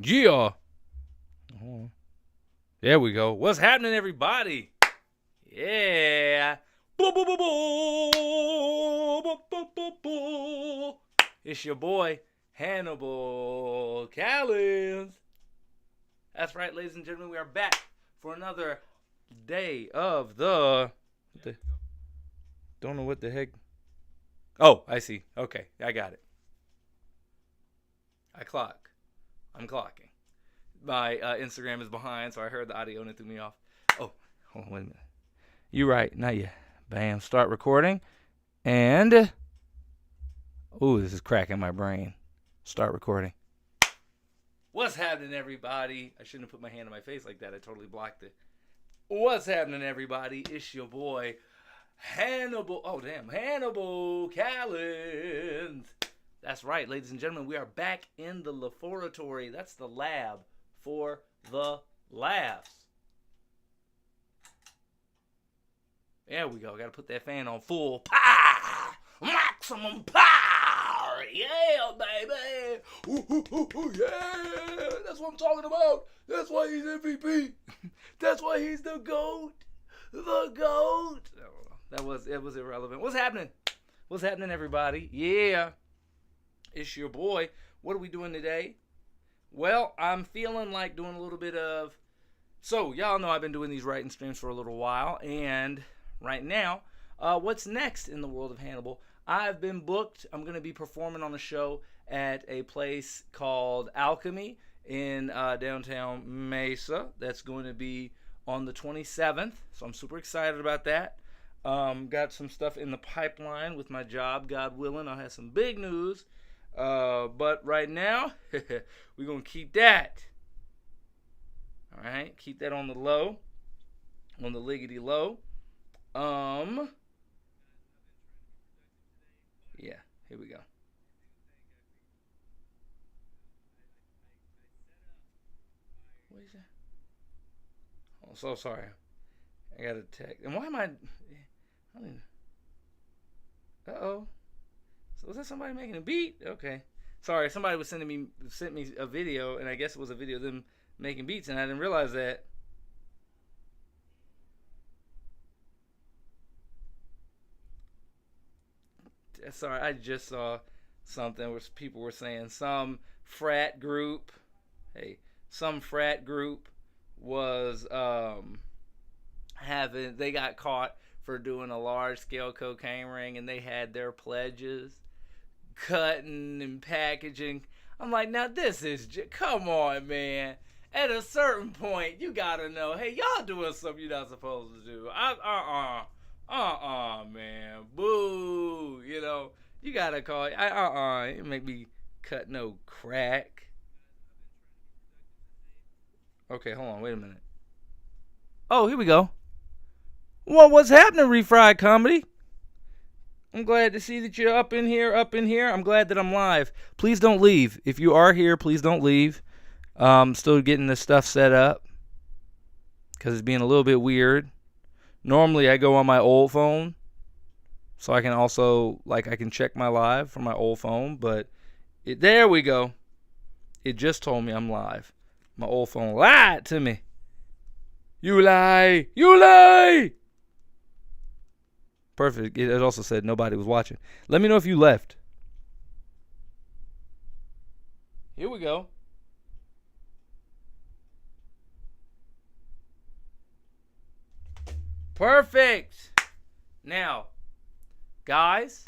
Yeah. There we go. What's happening, everybody? Yeah. It's your boy, Hannibal Callens. That's right, ladies and gentlemen. We are back for another day of the... Don't know what the heck... Oh, I see. Okay, I got it. I'm clocking. My Instagram is behind, so I heard the audio and it threw me off. Oh, hold on, wait a minute. You're right. Not yet. Bam. Start recording. And... Ooh, this is cracking my brain. Start recording. What's happening, everybody? I shouldn't have put my hand on my face like that. I totally blocked it. What's happening, everybody? It's your boy, Hannibal. Oh, damn. Hannibal Callens. That's right, ladies and gentlemen. We are back in the Laforatory. That's the lab for the laughs. There we go. Got to put that fan on full power. Maximum power. Yeah, baby. Ooh, yeah. That's what I'm talking about. That's why he's MVP. That's why he's the GOAT. The GOAT. That was irrelevant. What's happening? What's happening, everybody? Yeah. It's your boy. What are we doing today? Well, I'm feeling like doing a little bit of... So, y'all know I've been doing these writing streams for a little while. And right now, what's next in the world of Hannibal? I've been booked. I'm going to be performing on a show at a place called Alchemy in downtown Mesa. That's going to be on the 27th. So I'm super excited about that. Got some stuff in the pipeline with my job. God willing, I'll have some big news. But right now, we're going to keep that. All right, keep that on the low, on the liggity low. Yeah, here we go. What is that? Oh, so sorry. I got a text. And why am I mean, uh-oh. So was that somebody making a beat? Okay. Sorry, somebody was sent me a video, and I guess it was a video of them making beats, and I didn't realize that. Sorry, I just saw something where people were saying some frat group was they got caught for doing a large scale cocaine ring, and they had their pledges cutting and packaging. I'm like, now this is come on, man. At a certain point, you gotta know, hey, y'all doing something you're not supposed to do. Man, boo. You know, you gotta call it. It make me cut no crack. Okay, hold on, wait a minute. Oh, here we go. Well, what's happening, Refried Comedy? I'm glad to see that you're up in here. I'm glad that I'm live. Please don't leave. If you are here, please don't leave. Still getting this stuff set up because it's being a little bit weird. Normally, I go on my old phone, so I can also, I can check my live from my old phone, but there we go. It just told me I'm live. My old phone lied to me. You lie! You lie! Perfect. It also said nobody was watching. Let me know if you left. Here we go. Perfect. Now, guys,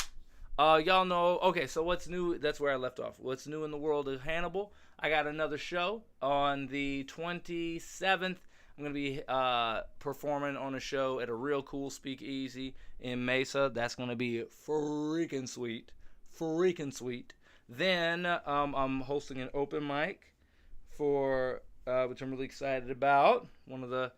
y'all know. Okay, so what's new? That's where I left off. What's new in the world of Hannibal? I got another show on the 27th. I'm going to be performing on a show at a real cool speakeasy in Mesa. That's going to be freaking sweet. Freaking sweet. Then I'm hosting an open mic for, which I'm really excited about. One of the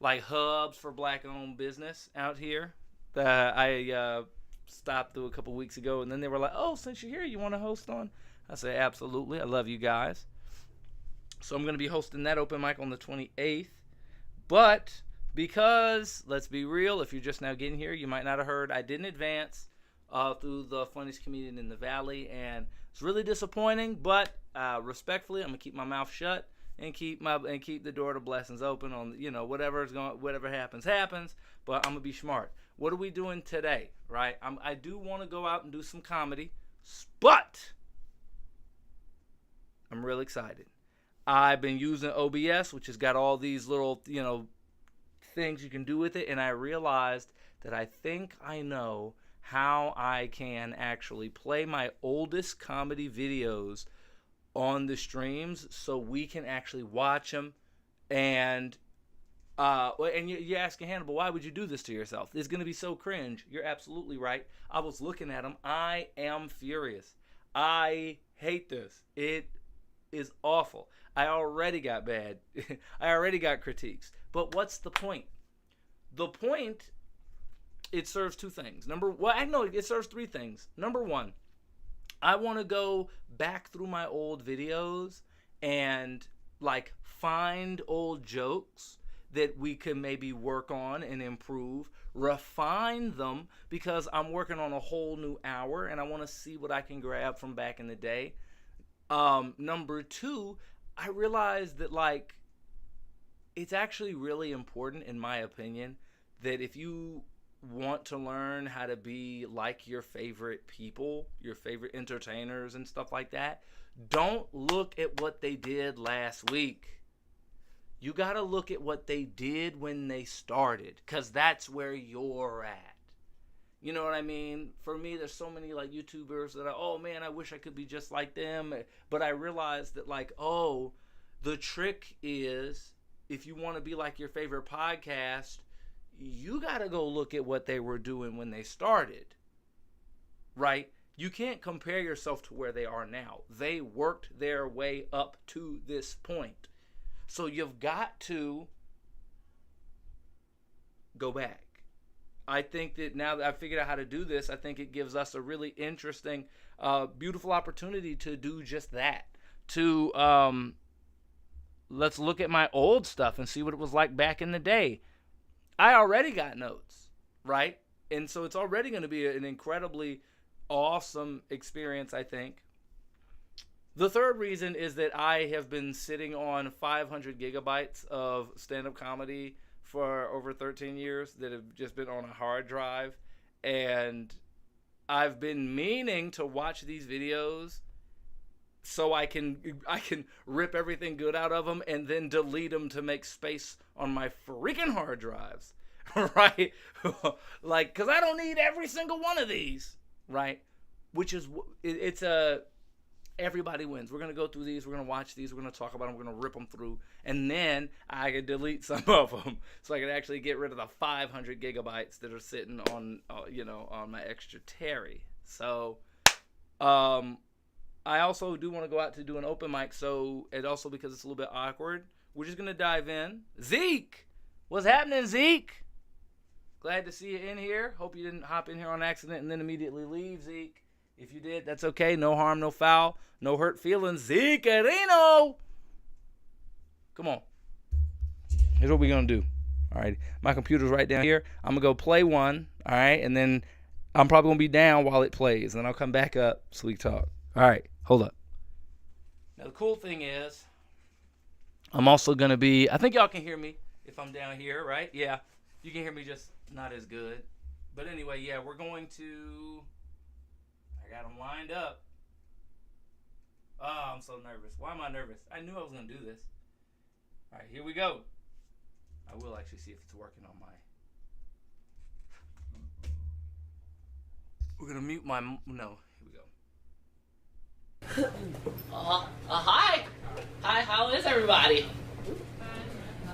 hubs for black-owned business out here that I stopped through a couple weeks ago. And then they were like, oh, since you're here, you want to host on? I said, absolutely. I love you guys. So I'm going to be hosting that open mic on the 28th. But because, let's be real, if you're just now getting here, you might not have heard, I didn't advance through the funniest comedian in the valley, and it's really disappointing, but respectfully, I'm gonna keep my mouth shut and keep the door to blessings open on, whatever happens. But I'm gonna be smart. What are we doing today, right? I do want to go out and do some comedy, but I'm real excited. I've been using OBS, which has got all these little, things you can do with it, and I realized that I think I know how I can actually play my oldest comedy videos on the streams so we can actually watch them. And you're asking, Hannibal, why would you do this to yourself? It's going to be so cringe. You're absolutely right. I was looking at them. I am furious. I hate this. It is awful. I already got bad. I already got critiques. But what's the point? The point, it serves two things. It serves three things. Number one, I want to go back through my old videos and find old jokes that we can maybe work on and improve, refine them, because I'm working on a whole new hour and I want to see what I can grab from back in the day. Number two, I realized that it's actually really important, in my opinion, that if you want to learn how to be like your favorite people, your favorite entertainers and stuff like that, don't look at what they did last week. You got to look at what they did when they started, because that's where you're at. You know what I mean? For me, there's so many YouTubers that I wish I could be just like them. But I realized that the trick is, if you want to be like your favorite podcast, you got to go look at what they were doing when they started, right? You can't compare yourself to where they are now. They worked their way up to this point. So you've got to go back. I think that now that I've figured out how to do this, I think it gives us a really interesting, beautiful opportunity to do just that. Let's look at my old stuff and see what it was like back in the day. I already got notes, right? And so it's already going to be an incredibly awesome experience, I think. The third reason is that I have been sitting on 500 gigabytes of stand-up comedy for over 13 years that have just been on a hard drive. And I've been meaning to watch these videos so I can rip everything good out of them and then delete them to make space on my freaking hard drives, right? Because I don't need every single one of these, right? Everybody wins. We're going to go through these. We're going to watch these. We're going to talk about them. We're going to rip them through. And then I can delete some of them so I can actually get rid of the 500 gigabytes that are sitting on, on my extra Terry. So, I also do want to go out to do an open mic. So, and also because it's a little bit awkward, we're just going to dive in. Zeke! What's happening, Zeke? Glad to see you in here. Hope you didn't hop in here on accident and then immediately leave, Zeke. If you did, that's okay. No harm, no foul, no hurt feelings. Zekerino! Come on. Here's what we're going to do. All right. My computer's right down here. I'm going to go play one. All right. And then I'm probably going to be down while it plays. And then I'll come back up so we talk. All right. Hold up. Now, the cool thing is, I'm also going to be, I think y'all can hear me if I'm down here, right? Yeah. You can hear me, just not as good. But anyway, yeah, we're going to... Got them lined up. Oh, I'm so nervous. Why am I nervous? I knew I was going to do this. All right, here we go. I will actually see if it's working on my... We're going to mute my... No, here we go. Hi. Hi, how is everybody?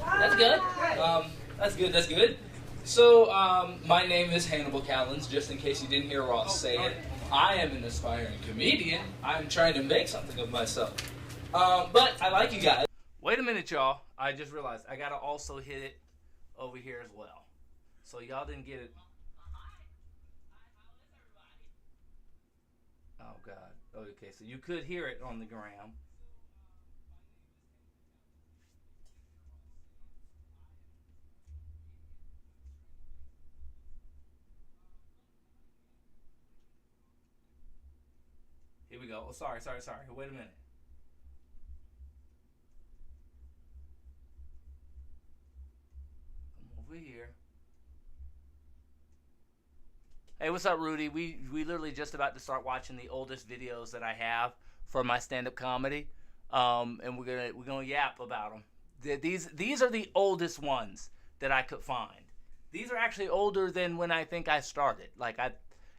That's good. That's good. So, my name is Hannibal Callens, just in case you didn't hear Ross say it. I am an aspiring comedian. I'm trying to make something of myself. But I like you guys. Wait a minute, y'all. I just realized I got to also hit it over here as well. So y'all didn't get it. Oh, God. Okay, so you could hear it on the gram. Here we go. Oh, sorry. Wait a minute. over here. Hey, what's up, Rudy? We literally just about to start watching the oldest videos that I have for my stand-up comedy, and we're gonna yap about them. These are the oldest ones that I could find. These are actually older than when I think I started.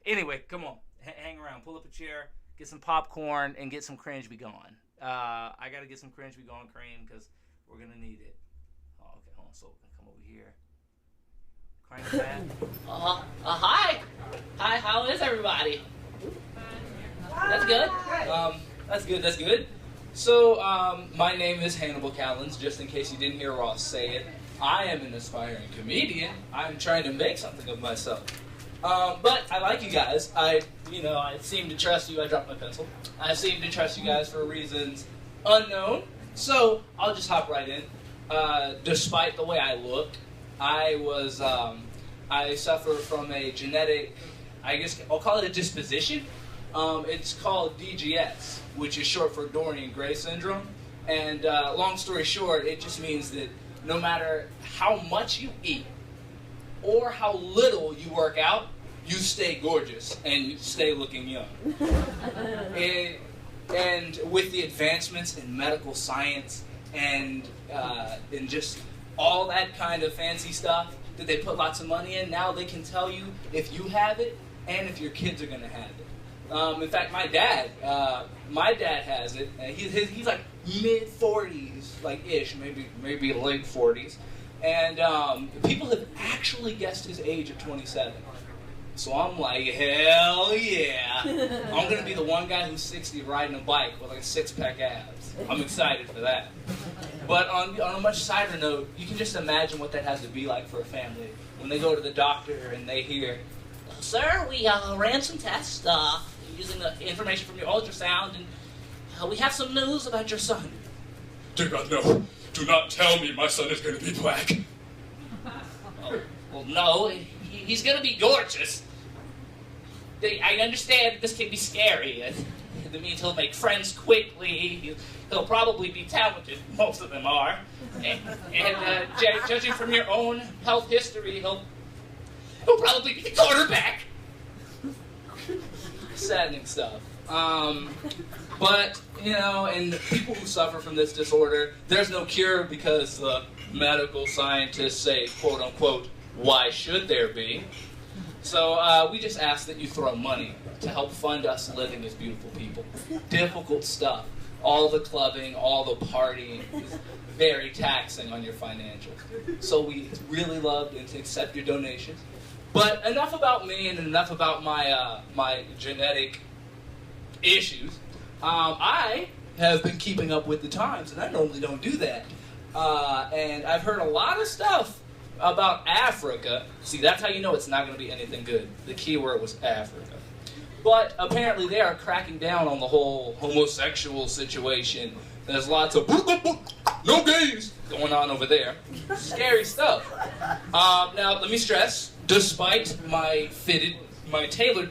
Anyway, come on, hang around, pull up a chair, get some popcorn, and get some Cringbegone. I gotta get some Cringebegone cream because we're gonna need it. Oh, okay, hold on. So come over here. Crank that. Hi. Hi, how is everybody? That's good. That's good. So, my name is Hannibal Callens, just in case you didn't hear Ross say it. I am an aspiring comedian. I'm trying to make something of myself. But I like you guys. I seem to trust you. I dropped my pencil. I seem to trust you guys for reasons unknown. So, I'll just hop right in. Despite the way I look, I suffer from a genetic, I guess I'll call it a disposition. It's called DGS, which is short for Dorian Gray syndrome. And long story short, it just means that no matter how much you eat or how little you work out, you stay gorgeous and you stay looking young. And with the advancements in medical science and just all that kind of fancy stuff that they put lots of money in, now they can tell you if you have it and if your kids are going to have it. In fact, my dad has it. He's like mid-40s, like ish, maybe late 40s. And people have actually guessed his age at 27. So I'm like, hell yeah. I'm going to be the one guy who's 60 riding a bike with like a six-pack abs. I'm excited for that. But on a much sadder note, you can just imagine what that has to be like for a family when they go to the doctor and they hear, "Sir, we ran some tests using the information from your ultrasound, and we have some news about your son." Dear God, no. Do not tell me my son is going to be black. Oh, well, no, he's going to be gorgeous. I understand this can be scary. That means he'll make friends quickly. He'll probably be talented. Most of them are. And judging from your own health history, he'll probably be the quarterback. Saddening stuff. But, and people who suffer from this disorder, there's no cure because the medical scientists say, quote unquote, why should there be? So we just ask that you throw money to help fund us living as beautiful people. Difficult stuff. All the clubbing, all the partying is very taxing on your financials. So we really love to accept your donations. But enough about me and enough about my genetic issues. I have been keeping up with the times, and I normally don't do that. And I've heard a lot of stuff about Africa. See, that's how you know it's not going to be anything good. The key word was Africa. But apparently they are cracking down on the whole homosexual situation. There's lots of no gays going on over there. Scary stuff. Now, let me stress, despite my tailored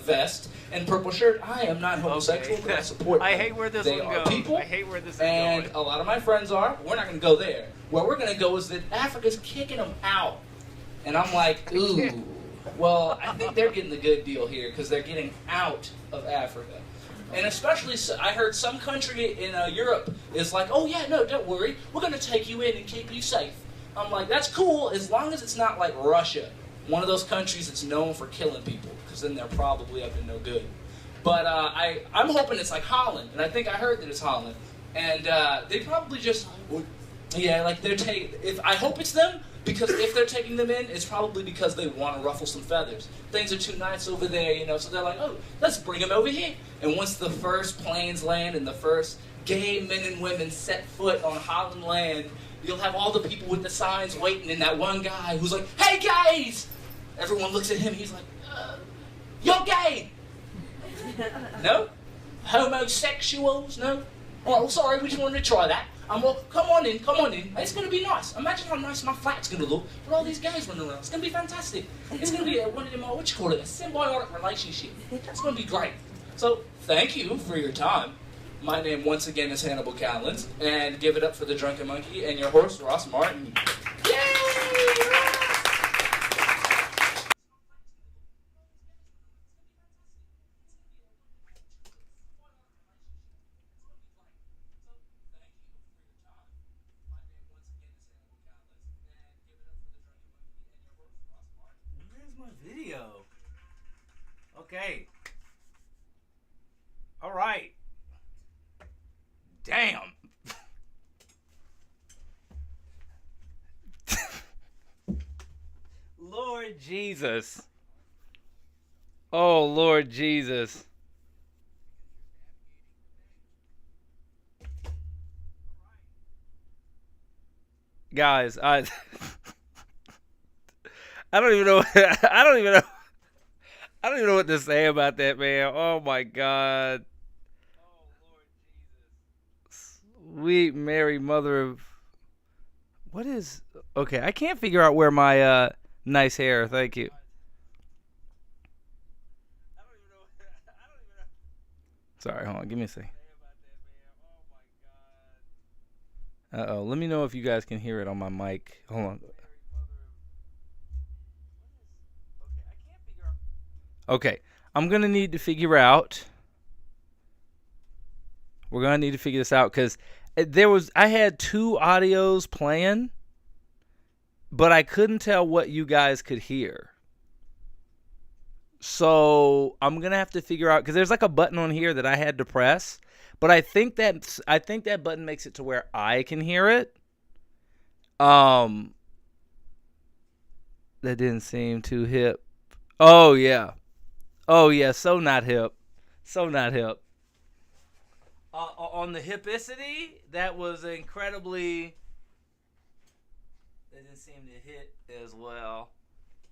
vest and purple shirt, I am not homosexual, but I support them. I hate where this they one are goes. people, I hate where this is and going. a lot of my friends are. We're not going to go there. Where we're going to go is that Africa's kicking them out. And I'm like, ooh. Well, I think they're getting the good deal here because they're getting out of Africa. And especially, I heard some country in Europe is like, oh yeah, no, don't worry. We're going to take you in and keep you safe. I'm like, that's cool as long as it's not like Russia. One of those countries that's known for killing people, because then they're probably up to no good. But I'm hoping it's like Holland, and I think I heard that it's Holland. And they probably just, I hope it's them, because if they're taking them in, it's probably because they want to ruffle some feathers. Things are too nice over there, so they're like, oh, let's bring them over here. And once the first planes land and the first gay men and women set foot on Holland land, you'll have all the people with the signs waiting, and that one guy who's like, hey, gays! Everyone looks at him, he's like, you're gay! No? Homosexuals? No? Oh, sorry, we just wanted to try that. Well, come on in. It's going to be nice. Imagine how nice my flat's going to look with all these guys running around. It's going to be fantastic. It's going to be a symbiotic relationship. It's going to be great. So, thank you for your time. My name, once again, is Hannibal Callens. And give it up for the Drunken Monkey and your horse, Ross Martin. Yay! Okay. All right. Damn. Lord Jesus. Oh, Lord Jesus. Guys, I don't even know I don't even know I don't even know what to say about that, man. Oh my God. Sweet Mary, Mother of... What is... Okay, I can't figure out where my nice hair. Thank you. Sorry, hold on. Give me a second. Uh-oh. Let me know if you guys can hear it on my mic. Hold on. Okay. I'm going to need to figure out... We're going to need to figure this out because I had two audios playing, but I couldn't tell what you guys could hear. So I'm going to have to figure out, because there's like a button on here that I had to press, but I think that button makes it to where I can hear it. That didn't seem too hip. Oh yeah. So not hip. On the hipicity, that was incredibly... It didn't seem to hit as well.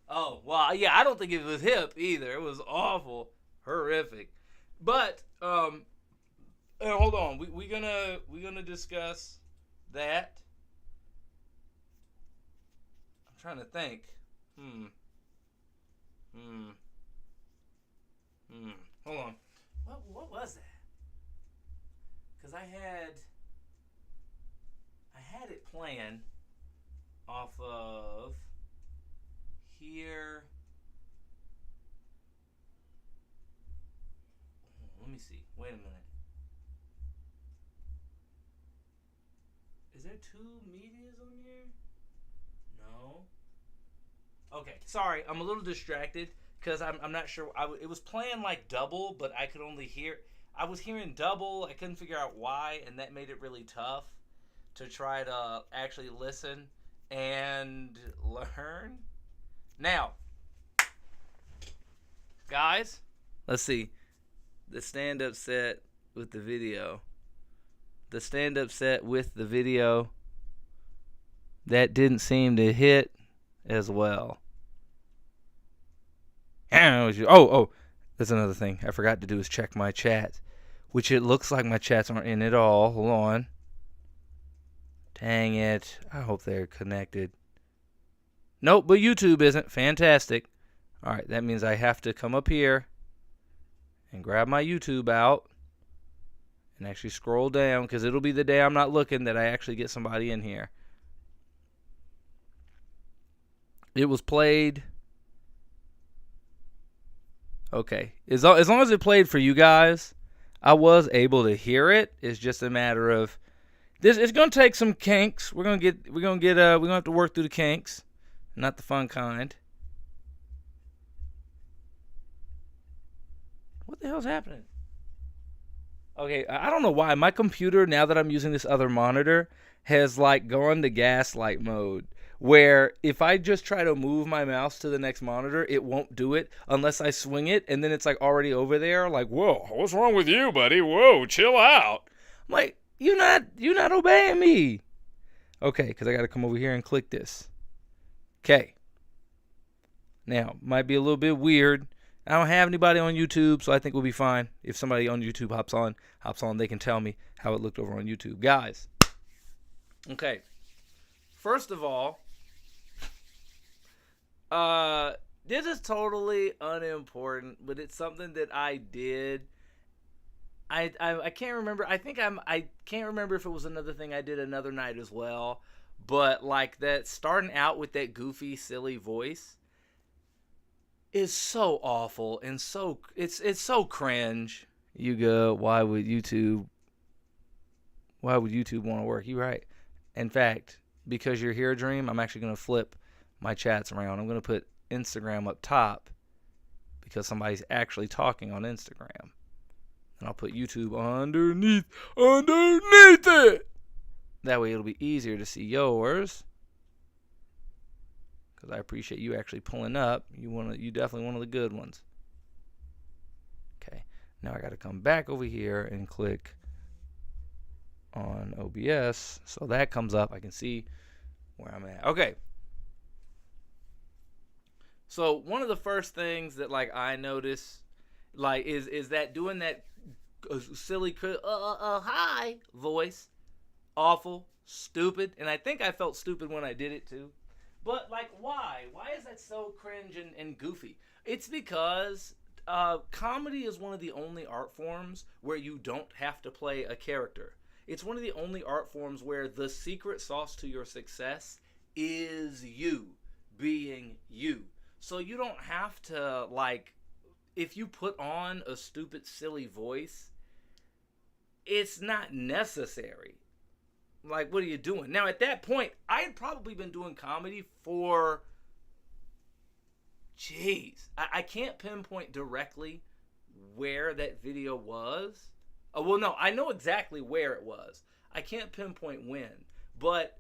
Oh, well, yeah, I don't think it was hip either. It was awful. Horrific. But, hold on. We're gonna discuss that. I'm trying to think. Hold on. What was that? Because I had it playing off of here. Let me see. Wait a minute. Is there two medias on here? No. Okay, sorry. I'm a little distracted because I'm not sure. It was playing like double, but I could only hear... I was hearing double. I couldn't figure out why, and that made it really tough to try to actually listen and learn. Now, guys, let's see. The stand-up set with the video. That didn't seem to hit as well. Oh, that's another thing I forgot to do is check my chat, which it looks like my chats aren't in at all. Hold on. Dang it. I hope they're connected. Nope, but YouTube isn't. Fantastic. All right, that means I have to come up here and grab my YouTube out and actually scroll down, because it'll be the day I'm not looking that I actually get somebody in here. It was played... Okay, as long as it played for you guys, I was able to hear it. It's just a matter of this. It's gonna take some kinks. We're gonna have to work through the kinks, not the fun kind. What the hell's happening? Okay, I don't know why my computer, now that I'm using this other monitor, has like gone to gaslight mode, where if I just try to move my mouse to the next monitor, it won't do it unless I swing it, and then it's like already over there. Like, whoa, what's wrong with you, buddy? Whoa, chill out. I'm like, you're not obeying me. Okay, because I got to come over here and click this. Okay. Now, might be a little bit weird. I don't have anybody on YouTube, so I think we'll be fine. If somebody on YouTube hops on, they can tell me how it looked over on YouTube. Guys. Okay. First of all, this is totally unimportant, but it's something that I did. I can't remember. I can't remember if it was another thing I did another night as well. But like that, starting out with that goofy, silly voice is so awful and so it's so cringe. You go, why would YouTube want to work? You're right. In fact, because you're here, Dream, I'm actually going to flip my chats around. I'm going to put Instagram up top because somebody's actually talking on Instagram. And I'll put YouTube underneath it. That way it'll be easier to see yours. Because I appreciate you actually pulling up. You definitely one of the good ones. Okay, now I got to come back over here and click on OBS. So that comes up. I can see where I'm at. Okay. So one of the first things that like I notice like is that doing that silly hi voice, awful, stupid, and I think I felt stupid when I did it too. But like why is that so cringe and goofy? It's because comedy is one of the only art forms where you don't have to play a character. It's one of the only art forms where the secret sauce to your success is you being you. So you don't have to, like, if you put on a stupid, silly voice, it's not necessary. Like, what are you doing? Now, at that point, I had probably been doing comedy for, I can't pinpoint directly where that video was. Oh, well, no, I know exactly where it was. I can't pinpoint when. But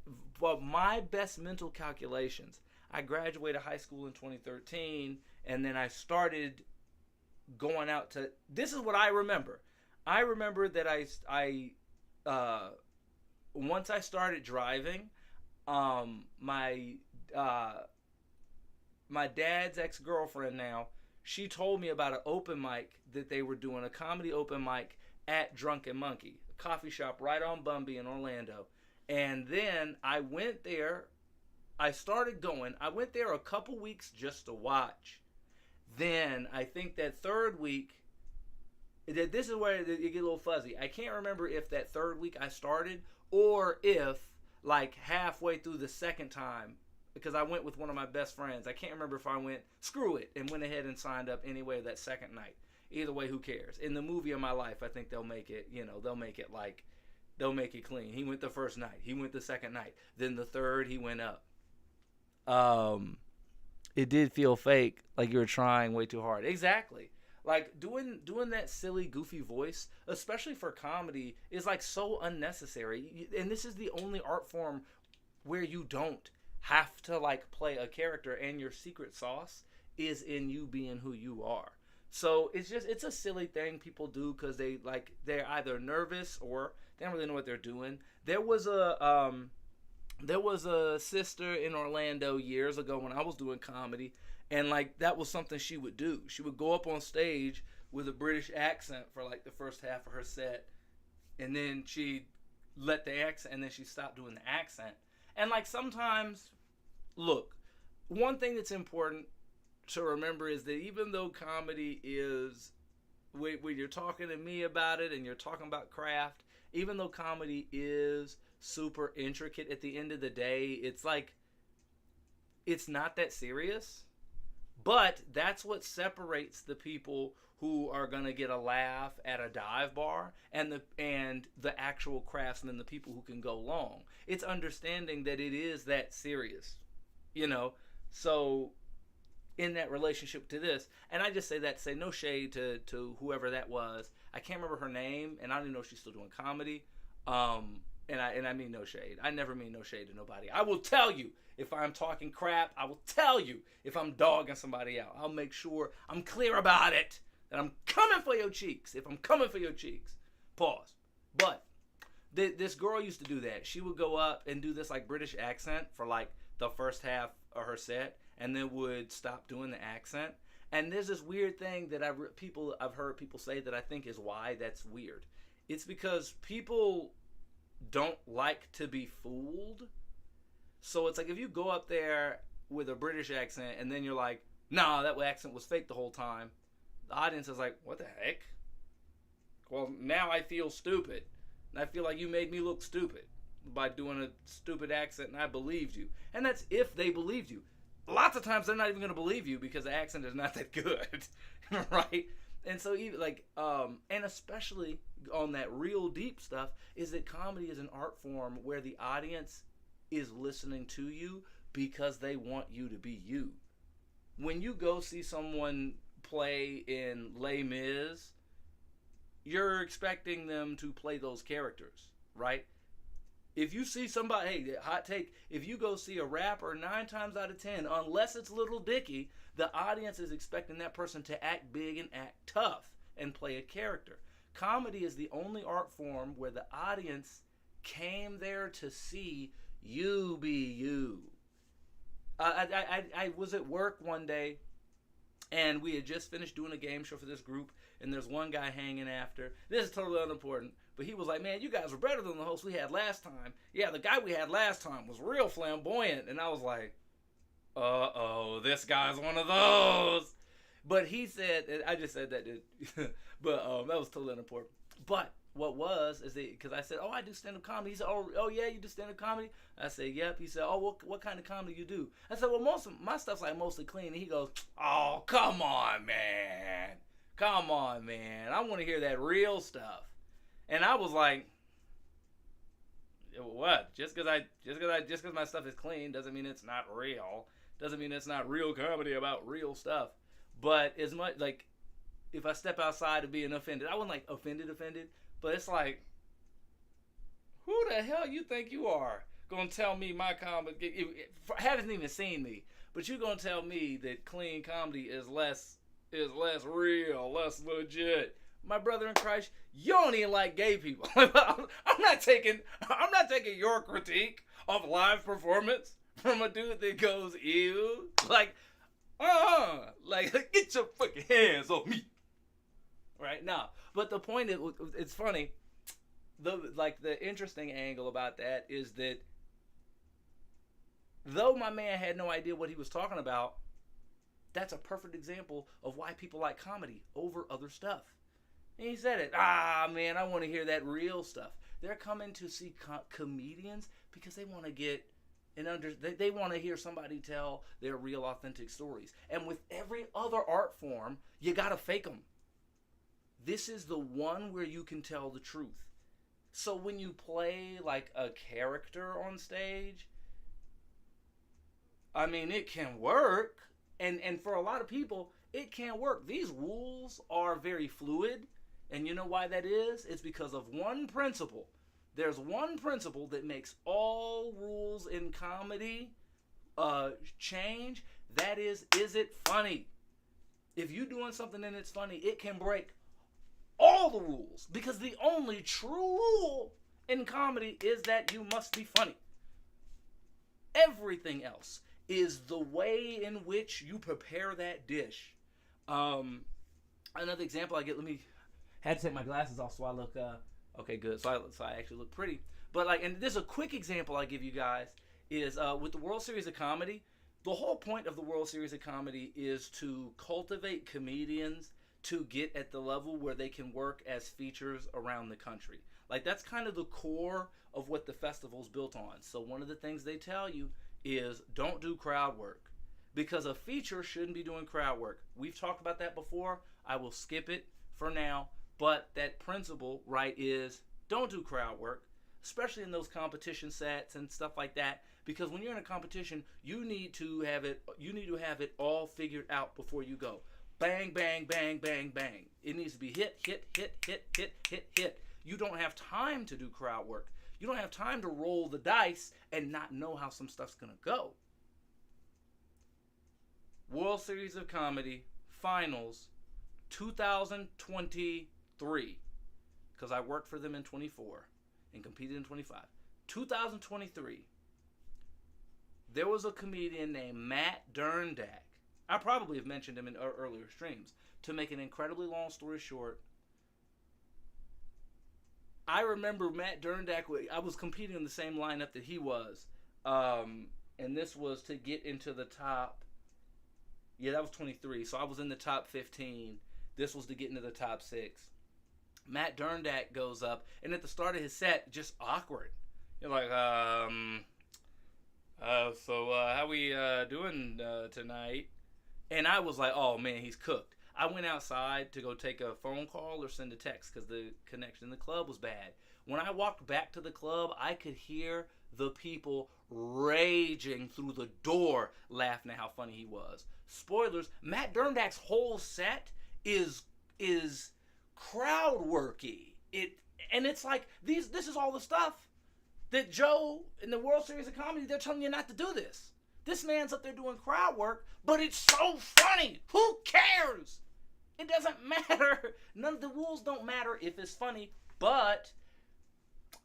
my best mental calculations, I graduated high school in 2013, and then I started going out to, this is what I remember. I remember that I once I started driving, my dad's ex-girlfriend now, she told me about an open mic that they were doing, a comedy open mic at Drunken Monkey, a coffee shop right on Bumby in Orlando. And then I went there. I started going. I went there a couple weeks just to watch. Then I think that third week, this is where you get a little fuzzy. I can't remember if that third week I started or if like halfway through the second time, because I went with one of my best friends. I can't remember if I went, screw it, and went ahead and signed up anyway that second night. Either way, who cares? In the movie of my life, I think they'll make it, they'll make it clean. He went the first night. He went the second night. Then the third, he went up. It did feel fake, like you were trying way too hard. Exactly. Like doing that silly, goofy voice, especially for comedy, is like so unnecessary. And this is the only art form where you don't have to like play a character, and your secret sauce is in you being who you are. So it's a silly thing people do because they're either nervous or they don't really know what they're doing. There was a sister in Orlando years ago when I was doing comedy, and like that was something she would do. She would go up on stage with a British accent for like the first half of her set, and then she'd let the accent, and then she stopped doing the accent. And like sometimes, look, one thing that's important to remember is that even though comedy is, when you're talking to me about it and you're talking about craft, even though comedy is super intricate, at the end of the day, it's like, it's not that serious. But that's what separates the people who are going to get a laugh at a dive bar and the actual craftsmen, the people who can go long. It's understanding that it is that serious, So in that relationship to this, and I just say that to say no shade to whoever that was. I can't remember her name, and I don't even know if she's still doing comedy. And I mean no shade. I never mean no shade to nobody. I will tell you if I'm talking crap. I will tell you if I'm dogging somebody out. I'll make sure I'm clear about it. That I'm coming for your cheeks. If I'm coming for your cheeks. Pause. But this girl used to do that. She would go up and do this like British accent for like the first half of her set, and then would stop doing the accent. And there's this weird thing that I've heard people say that I think is why that's weird. It's because people don't like to be fooled. So it's like if you go up there with a British accent and then you're like, nah, that accent was fake the whole time, the audience is like, what the heck? Well, now I feel stupid. And I feel like you made me look stupid by doing a stupid accent, and I believed you. And that's if they believed you. Lots of times they're not even going to believe you because the accent is not that good. Right? And so even like, and especially on that real deep stuff, is that comedy is an art form where the audience is listening to you because they want you to be you. When you go see someone play in Les Mis, you're expecting them to play those characters, right? If you see somebody, hey, hot take, if you go see a rapper, 9 times out of 10, unless it's Little Dicky, the audience is expecting that person to act big and act tough and play a character. Comedy is the only art form where the audience came there to see you be you. I was at work one day, and we had just finished doing a game show for this group, and there's one guy hanging after. This is totally unimportant, but he was like, man, you guys were better than the host we had last time. Yeah, the guy we had last time was real flamboyant. And I was like, uh-oh, this guy's one of those. But he said, I just said that, but that was totally unimportant. But what was, is because I said, oh, I do stand-up comedy. He said, oh yeah, you do stand-up comedy? I said, yep. He said, oh, what kind of comedy you do? I said, well, most of my stuff's like mostly clean. And he goes, oh, come on, man. Come on, man. I want to hear that real stuff. And I was like, what? Just because my stuff is clean doesn't mean it's not real. Doesn't mean it's not real comedy about real stuff. But as much, like, if I step outside of being offended, I wasn't like offended, but it's like, who the hell you think you are gonna tell me my comedy? Haven't even seen me, but you're gonna tell me that clean comedy is less real, less legit. My brother in Christ, you don't even like gay people. I'm not taking your critique of live performance from a dude that goes, ew. Like, get your fucking hands off me. Right? No. But the point is, it's funny. The interesting angle about that is that though my man had no idea what he was talking about, that's a perfect example of why people like comedy over other stuff. And he said it. Man, I want to hear that real stuff. They're coming to see comedians because they want to get they want to hear somebody tell their real, authentic stories. And with every other art form, you got to fake them. This is the one where you can tell the truth. So when you play like a character on stage, I mean, it can work. And for a lot of people, it can't work. These rules are very fluid. And you know why that is? It's because of one principle. There's one principle that makes all rules in comedy change. That is it funny? If you're doing something and it's funny, it can break all the rules. Because the only true rule in comedy is that you must be funny. Everything else is the way in which you prepare that dish. Another example I get, had to take my glasses off so I look, okay, good. So I actually look pretty. But and there's a quick example I give you guys is with the World Series of Comedy. The whole point of the World Series of Comedy is to cultivate comedians to get at the level where they can work as features around the country. Like, that's kind of the core of what the festival's built on. So one of the things they tell you is don't do crowd work, because a feature shouldn't be doing crowd work. We've talked about that before. I will skip it for now. But that principle, right, is don't do crowd work, especially in those competition sets and stuff like that. Because when you're in a competition, you need to have it all figured out before you go. Bang, bang, bang, bang, bang. It needs to be hit, hit, hit, hit, hit, hit, hit. You don't have time to do crowd work. You don't have time to roll the dice and not know how some stuff's going to go. World Series of Comedy Finals 2023. Because I worked for them in 24 and competed in 25. 2023. There was a comedian named Matt Derndak. I probably have mentioned him in earlier streams. To make an incredibly long story short, I remember Matt Derndak. I was competing in the same lineup that he was. And this was to get into the top. Yeah, that was 23. So I was in the top 15. This was to get into the top 6. Matt Derndak goes up. And at the start of his set, just awkward. You're like, so how we doing tonight? And I was like, oh, man, he's cooked. I went outside to go take a phone call or send a text because the connection in the club was bad. When I walked back to the club, I could hear the people raging through the door laughing at how funny he was. spoilers, Matt Derndack's whole set is crowd worky. It's like this is all the stuff that Joe in the World Series of Comedy, they're telling you not to do this. This man's up there doing crowd work, but it's so funny. Who cares? It doesn't matter. None of the rules don't matter if it's funny, but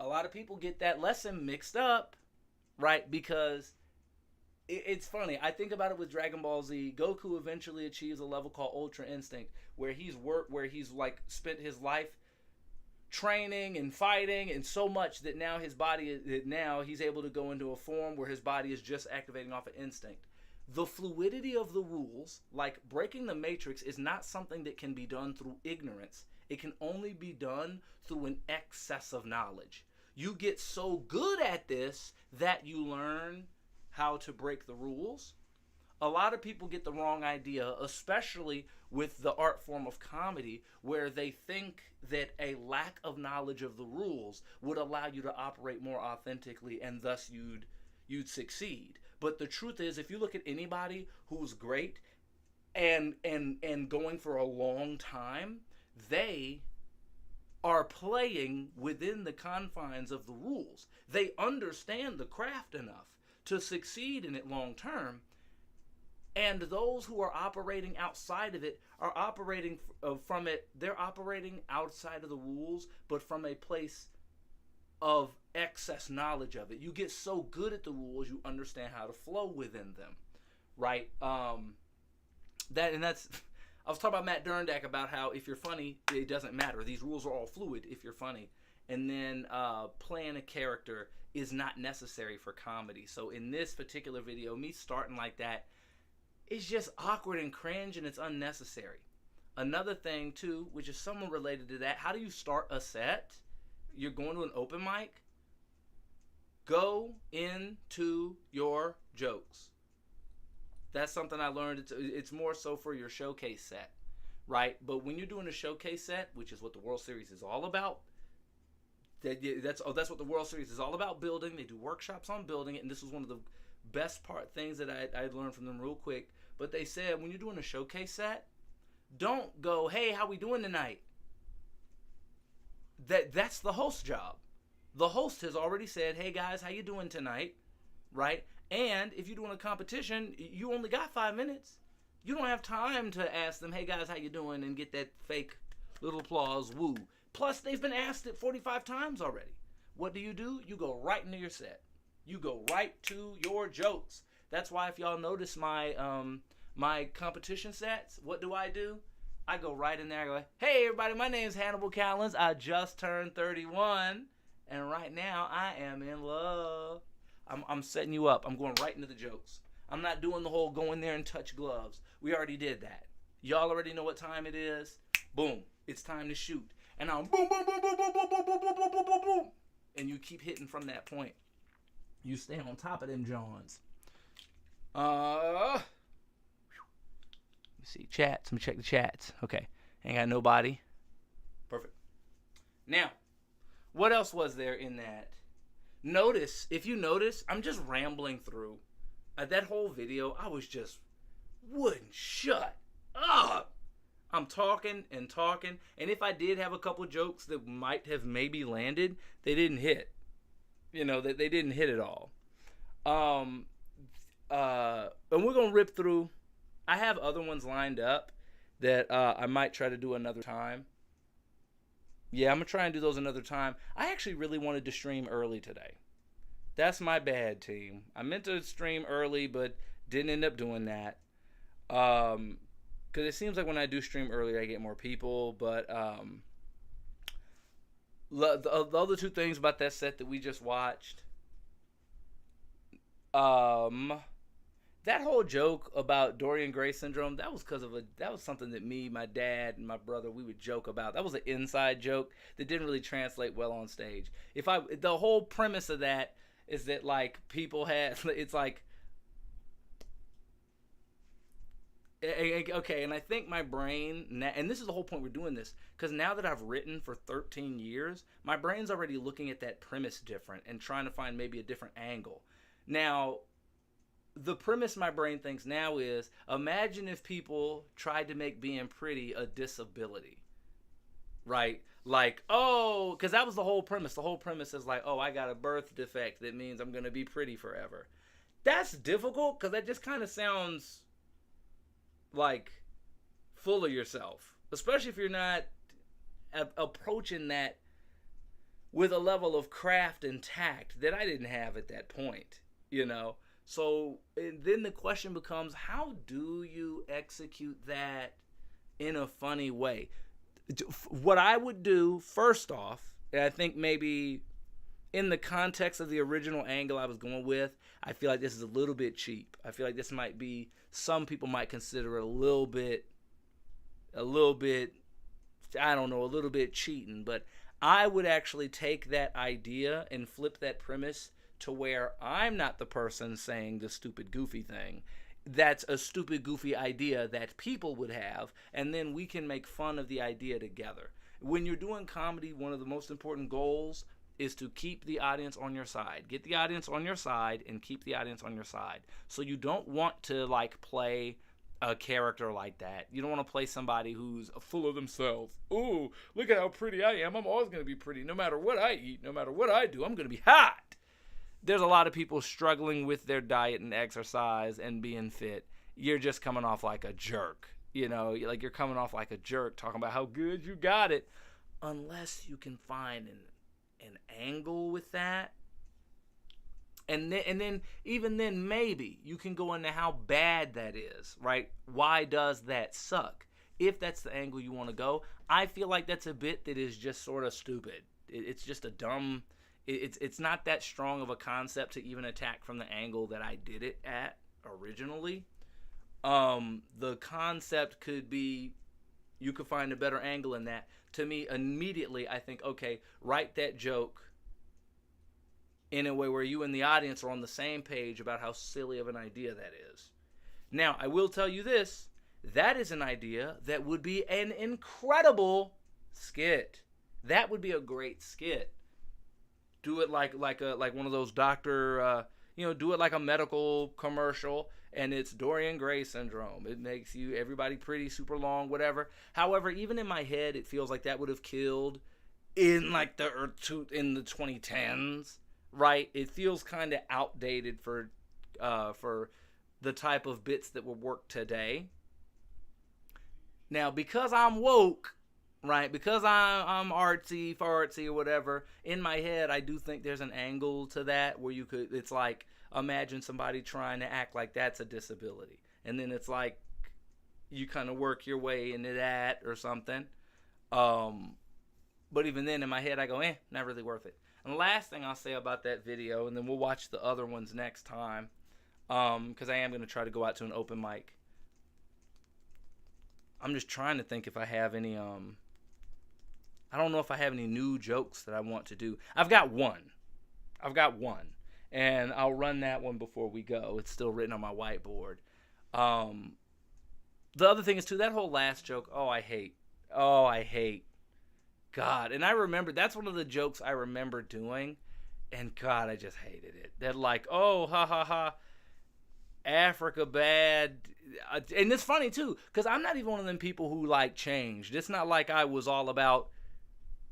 a lot of people get that lesson mixed up, right? Because it's funny. I think about it with Dragon Ball Z. Goku eventually achieves a level called Ultra Instinct, where he's like spent his life training and fighting and so much that now he's able to go into a form where his body is just activating off of instinct. The fluidity of the rules, like breaking the matrix, is not something that can be done through ignorance. It can only be done through an excess of knowledge. You get so good at this that you learn how to break the rules. A lot of people get the wrong idea, especially with the art form of comedy, where they think that a lack of knowledge of the rules would allow you to operate more authentically, and thus you'd succeed. But the truth is, if you look at anybody who's great and going for a long time, they are playing within the confines of the rules. They understand the craft enough to succeed in it long term. And those who are operating outside of it are operating from it. They're operating outside of the rules, but from a place of excess knowledge of it. You get so good at the rules, you understand how to flow within them, right? That's. I was talking about Matt Derndack about how if you're funny, it doesn't matter. These rules are all fluid if you're funny. And then playing a character is not necessary for comedy. So in this particular video, me starting like that, it's just awkward and cringe, and it's unnecessary. Another thing, too, which is somewhat related to that, how do you start a set? You're going to an open mic. Go into your jokes. That's something I learned. It's more so for your showcase set, right? But when you're doing a showcase set, which is what the World Series is all about, that's what the World Series is all about, building. They do workshops on building it, and this was one of the best things that I learned from them real quick. But they said when you're doing a showcase set, don't go, hey, how we doing tonight? That's the host's job. The host has already said, hey guys, how you doing tonight? Right? And if you're doing a competition, you only got 5 minutes. You don't have time to ask them, hey guys, how you doing? And get that fake little applause, woo. Plus, they've been asked it 45 times already. What do? You go right into your set. You go right to your jokes. That's why if y'all notice my my competition sets, what do? I go right in there. I go, hey everybody, my name's Hannibal Callens. I just turned 31, and right now I am in love. I'm setting you up. I'm going right into the jokes. I'm not doing the whole go in there and touch gloves. We already did that. Y'all already know what time it is. Boom. It's time to shoot. And I'm boom, boom, boom, boom, boom, boom, boom, boom, boom, boom, boom, boom. And you keep hitting from that point. You stay on top of them Johns. Let me see. Chats. Let me check the chats. Okay. Ain't got nobody. Perfect. Now, what else was there in that? If you notice, I'm just rambling through. That whole video, I was just wouldn't shut up. I'm talking and talking, and if I did have a couple jokes that might have maybe landed, they didn't hit. They didn't hit at all. And we're gonna rip through. I have other ones lined up that I might try to do another time. Yeah, I'm going to try and do those another time. I actually really wanted to stream early today. That's my bad, team. I meant to stream early, but didn't end up doing that. Because it seems like when I do stream early, I get more people. But the other two things about that set that we just watched. That whole joke about Dorian Gray syndrome, that was something that me, my dad, and my brother, we would joke about. That was an inside joke that didn't really translate well on stage. The whole premise of that is that like people had, it's like, okay, and I think my brain, and this is the whole point we're doing this, because now that I've written for 13 years, my brain's already looking at that premise different and trying to find maybe a different angle. Now, the premise my brain thinks now is, imagine if people tried to make being pretty a disability, right? Like, oh, because that was the whole premise. The whole premise is like, oh, I got a birth defect that means I'm going to be pretty forever. That's difficult because that just kind of sounds like full of yourself, especially if you're not approaching that with a level of craft and tact that I didn't have at that point, you know? So then the question becomes, how do you execute that in a funny way? What I would do, first off, and I think maybe in the context of the original angle I was going with, I feel like this is a little bit cheap. I feel like this might be, some people might consider it a little bit, I don't know, a little bit cheating. But I would actually take that idea and flip that premise to where I'm not the person saying the stupid, goofy thing. That's a stupid, goofy idea that people would have, and then we can make fun of the idea together. When you're doing comedy, one of the most important goals is to keep the audience on your side. Get the audience on your side and keep the audience on your side. So you don't want to like play a character like that. You don't want to play somebody who's full of themselves. Ooh, look at how pretty I am. I'm always going to be pretty. No matter what I eat, no matter what I do, I'm going to be hot. There's a lot of people struggling with their diet and exercise and being fit. You're just coming off like a jerk. You know, like you're coming off like a jerk talking about how good you got it. Unless you can find an angle with that. And then even then maybe you can go into how bad that is, right? Why does that suck? If that's the angle you want to go, I feel like that's a bit that is just sort of stupid. It's just a dumb... It's not that strong of a concept to even attack from the angle that I did it at originally. The concept could be, you could find a better angle in that. To me, immediately, I think, okay, write that joke in a way where you and the audience are on the same page about how silly of an idea that is. Now, I will tell you this. That is an idea that would be an incredible skit. That would be a great skit. Do it like one of those doctor, do it like a medical commercial, and it's Dorian Gray syndrome. It makes everybody pretty, super long, whatever. However, even in my head, it feels like that would have killed in like the 2010s, right? It feels kind of outdated for the type of bits that would work today. Now, because I'm woke, right, because I'm artsy, fartsy, or whatever, in my head, I do think there's an angle to that where it's like, imagine somebody trying to act like that's a disability. And then it's like, you kind of work your way into that or something. But even then, in my head, I go, not really worth it. And the last thing I'll say about that video, and then we'll watch the other ones next time, because I am going to try to go out to an open mic. I'm just trying to think if I have any, I don't know if I have any new jokes that I want to do. I've got one. And I'll run that one before we go. It's still written on my whiteboard. The other thing is, too, that whole last joke, I hate. God. And I remember, that's one of the jokes I remember doing. And, God, I just hated it. They're like, oh, ha, ha, ha. Africa bad. And it's funny, too, because I'm not even one of them people who, like, changed. It's not like I wasn't all about,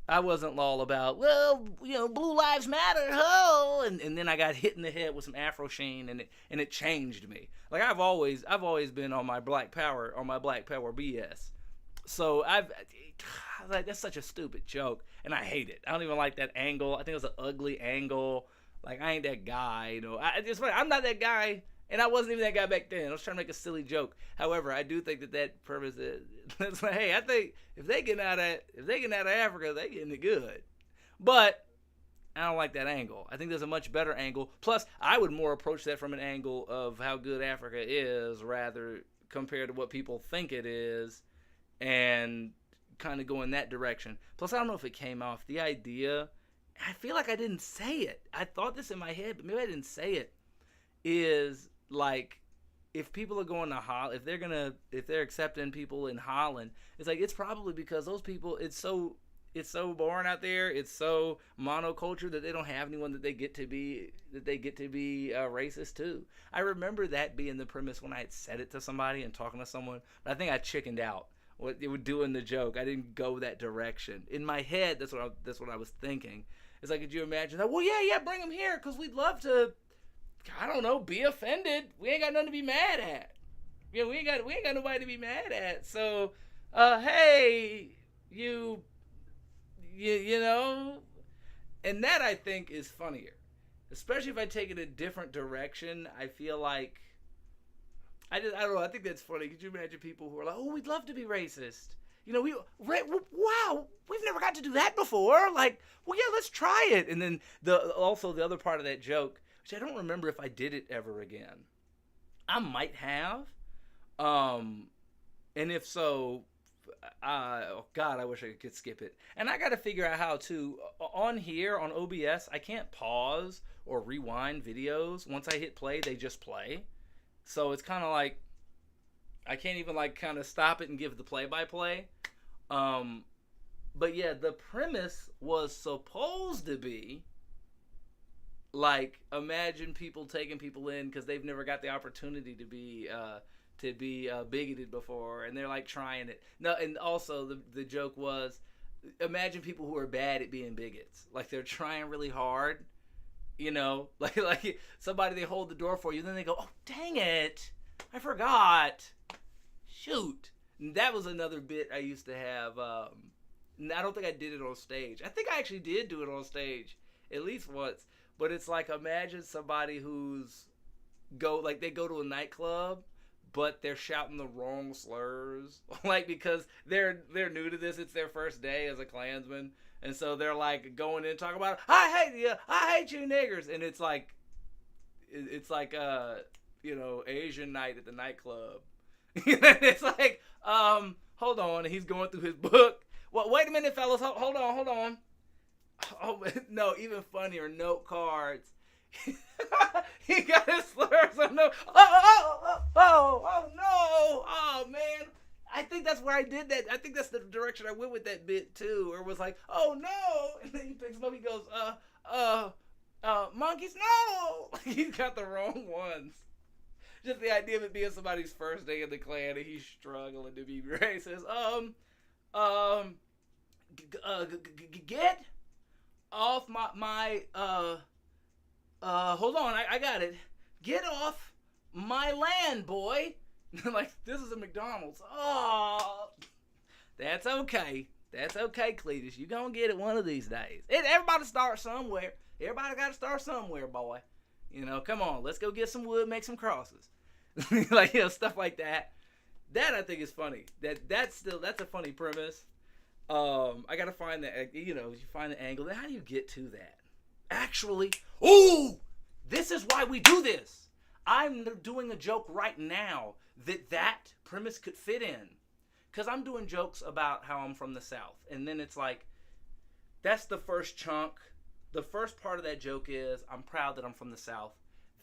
well, Blue Lives Matter, ho! And then I got hit in the head with some Afro Sheen, and it changed me. Like, I've always been on my Black Power BS. So that's such a stupid joke, and I hate it. I don't even like that angle. I think it was an ugly angle. Like, I ain't that guy, I'm not that guy. And I wasn't even that guy back then. I was trying to make a silly joke. However, I do think that purpose is, hey, I think if they get out of Africa, they getting it good. But I don't like that angle. I think there's a much better angle. Plus, I would more approach that from an angle of how good Africa is, rather compared to what people think it is, and kind of go in that direction. Plus, I don't know if it came off. The idea, I feel like I didn't say it. I thought this in my head, but maybe I didn't say it. Is like, if people are going to Holland, if they're accepting people in Holland, it's like, it's probably because those people, it's so It's so boring out there. It's so monoculture that they don't have anyone that they get to be racist to. I remember that being the premise when I had said it to somebody and talking to someone, but I think I chickened out. What they were doing the joke, I didn't go that direction. In my head, that's what I was thinking. It's like, could you imagine that? Well, yeah, bring them here because we'd love to. I don't know, be offended. We ain't got nothing to be mad at. Yeah, we ain't got nobody to be mad at. So, hey, you know, and that I think is funnier, especially if I take it a different direction. I feel like I don't know. I think that's funny. Could you imagine people who are like, "Oh, we'd love to be racist." You know, wow, we've never got to do that before. Like, well, yeah, let's try it. And then the other part of that joke, which I don't remember if I did it ever again. I might have, and if so, oh God, I wish I could skip it. And I got to figure out how to on here on OBS. I can't pause or rewind videos. Once I hit play, they just play. So it's kind of like I can't even like kind of stop it and give the play-by-play. But yeah, the premise was supposed to be like, imagine people taking people in because they've never got the opportunity to be bigoted before, and they're like trying it. No, and also the joke was, imagine people who are bad at being bigots, like they're trying really hard. You know, like somebody, they hold the door for you, then they go, "Oh, dang it, I forgot. Shoot." And that was another bit I used to have. I don't think I did it on stage. I think I actually did do it on stage at least once. But it's like, imagine somebody they go to a nightclub, but they're shouting the wrong slurs, like because they're new to this. It's their first day as a Klansman. And so they're like going in and talking about, I hate you niggers. And it's like Asian night at the nightclub. It's like, hold on. And he's going through his book. Well, wait a minute, fellas. Hold on. Oh, no, even funnier, note cards. He got his slurs on note. Oh, no. Oh, man. I think that's where I did that. I think that's the direction I went with that bit too. Or it was like, oh no, and then he picks him up. He goes, monkeys, no. He's got the wrong ones. Just the idea of it being somebody's first day in the Klan and he's struggling to be racist. Get off my hold on, I got it. Get off my land, boy. Like, this is a McDonald's. Oh, that's okay. That's okay, Cletus. You gonna get it one of these days. Everybody starts somewhere. Everybody got to start somewhere, boy. You know, come on. Let's go get some wood, make some crosses. Like, stuff like that. That I think is funny. That's a funny premise. I gotta find that. You find the angle. How do you get to that? Actually, this is why we do this. I'm doing a joke right now that premise could fit in. Because I'm doing jokes about how I'm from the South. And then it's like, that's the first chunk. The first part of that joke is, I'm proud that I'm from the South.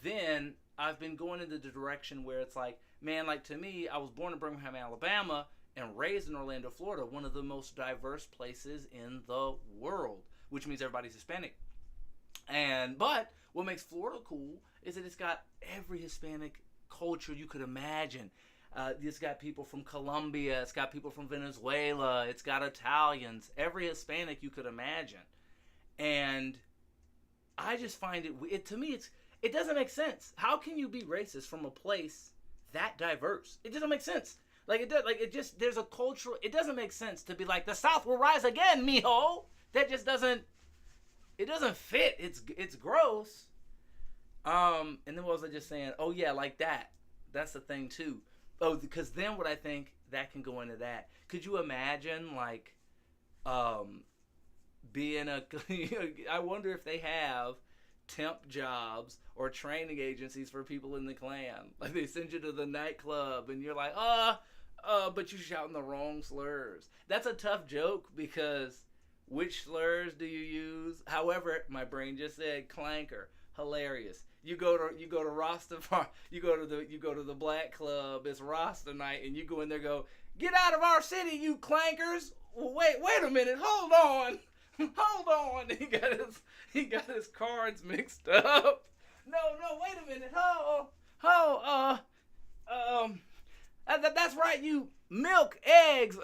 Then I've been going in the direction where it's like, man, like to me, I was born in Birmingham, Alabama, and raised in Orlando, Florida, one of the most diverse places in the world, which means everybody's Hispanic. But what makes Florida cool is that it's got every Hispanic culture you could imagine. It's got people from Colombia. It's got people from Venezuela. It's got Italians. Every Hispanic you could imagine. And I just find to me, it doesn't make sense. How can you be racist from a place that diverse? It doesn't make sense. There's a cultural, it doesn't make sense to be like, the South will rise again, mijo. That just doesn't fit. It's gross. And then what was I just saying? Oh yeah, like that. That's the thing too. Oh, because then what I think that can go into that. Could you imagine like, being I wonder if they have temp jobs or training agencies for people in the Klan. Like they send you to the nightclub and you're like, but you're shouting the wrong slurs. That's a tough joke because which slurs do you use? However, my brain just said clanker. Hilarious. You go to Rastafari, you go to the black club, it's Rasta night, and you go in there and go, get out of our city, you clankers. wait a minute, hold on. Hold on. He got his cards mixed up. No, wait a minute. That's right, you milk eggs.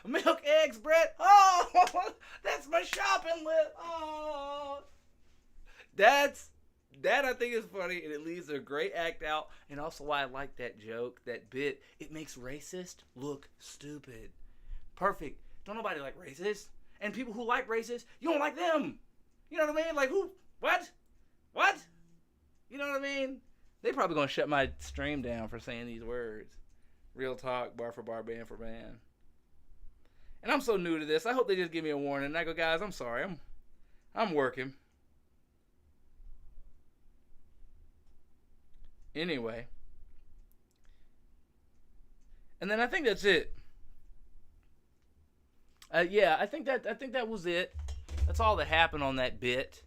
Milk eggs bread. Oh, that's my shopping list. Oh. That I think is funny, and it leaves a great act out, and also why I like that joke, that bit. It makes racist look stupid. Perfect. Don't nobody like racist. And people who like racists, you don't like them. You know what I mean? Like, who? What? You know what I mean? They probably gonna shut my stream down for saying these words. Real talk, bar for bar, band for band. And I'm so new to this. I hope they just give me a warning. And I go, guys, I'm sorry. I'm working. Anyway. And then I think that's it. Yeah, I think that was it. That's all that happened on that bit,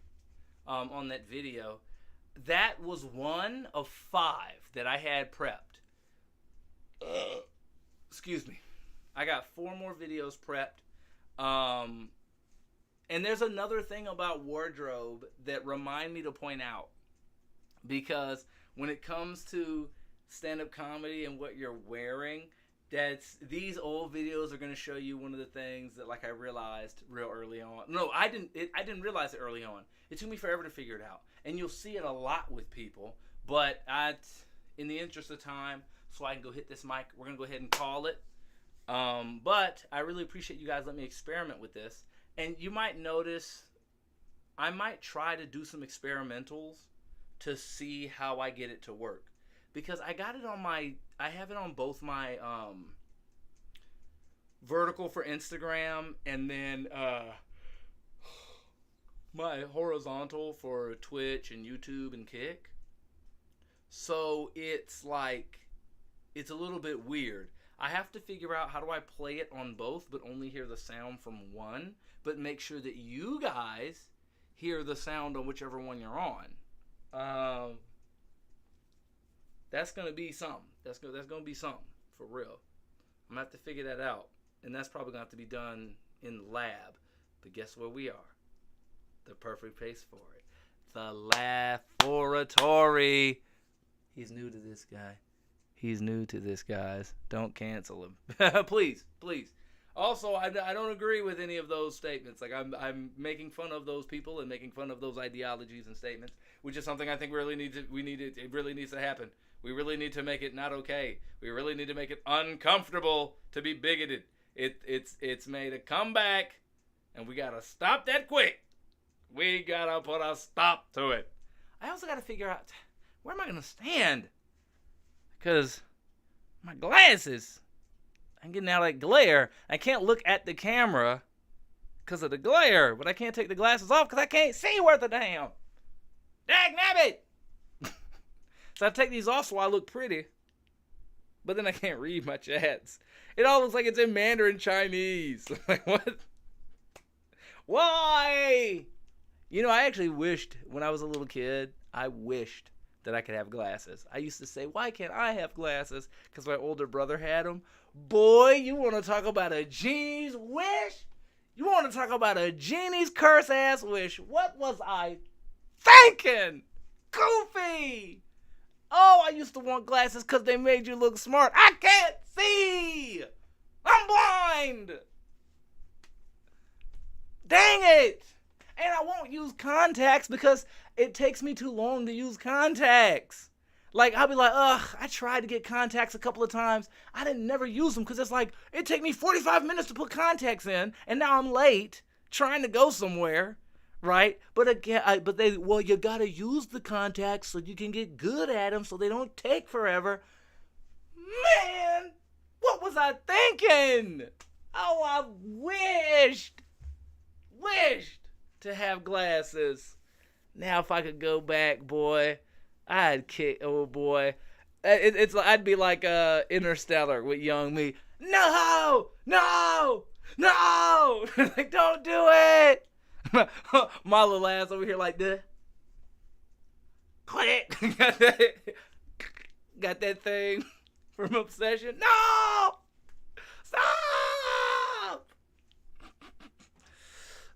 on that video. That was 1 of 5 that I had prepped. Excuse me. I got 4 more videos prepped. And there's another thing about wardrobe that remind me to point out, because when it comes to stand-up comedy and what you're wearing, these old videos are going to show you one of the things that, like, I realized real early on. No, I didn't realize it early on. It took me forever to figure it out, and you'll see it a lot with people. But in the interest of time, so I can go hit this mic, we're going to go ahead and call it. But I really appreciate you guys letting me experiment with this. And you might notice I might try to do some experimentals to see how I get it to work. Because I got it on I have it on both my vertical for Instagram, and then my horizontal for Twitch and YouTube and Kick. So it's like, it's a little bit weird. I have to figure out how do I play it on both, but only hear the sound from one, but make sure that you guys hear the sound on whichever one you're on. That's gonna be something. That's gonna be something for real. I'm gonna have to figure that out, and that's probably gonna have to be done in the lab. But guess where we are? The perfect place for it. The Laforatory. He's new to this guy. He's new to this, guys. Don't cancel him, please. Also, I don't agree with any of those statements. Like, I'm making fun of those people and making fun of those ideologies and statements, which is something I think it really needs to happen. We really need to make it not okay. We really need to make it uncomfortable to be bigoted. It's made a comeback, and we gotta stop that quick. We gotta put a stop to it. I also gotta figure out, where am I gonna stand? Because my glasses, I'm getting out like glare. I can't look at the camera because of the glare, but I can't take the glasses off because I can't see worth a damn. Dagnabbit! So I take these off so I look pretty, but then I can't read my chats. It all looks like it's in Mandarin Chinese. Like, what? Why? You know, I actually wished when I was a little kid, I wished that I could have glasses. I used to say, why can't I have glasses? Because my older brother had them. Boy, you want to talk about a genie's wish? You want to talk about a genie's curse-ass wish? What was I thinking? Goofy! Oh, I used to want glasses because they made you look smart. I can't see! I'm blind! Dang it! And I won't use contacts because it takes me too long to use contacts. Like, I'll be like, I tried to get contacts a couple of times. I didn't never use them because it's like, it take me 45 minutes to put contacts in, and now I'm late trying to go somewhere, right? But again, you gotta use the contacts so you can get good at them so they don't take forever. Man, what was I thinking? Oh, I wished to have glasses. Now, if I could go back, boy, I'd kick. Oh boy, it's like I'd be like Interstellar with young me. No, like, don't do it. My little ass over here like this. Quit it. Got that thing from Obsession. No, stop.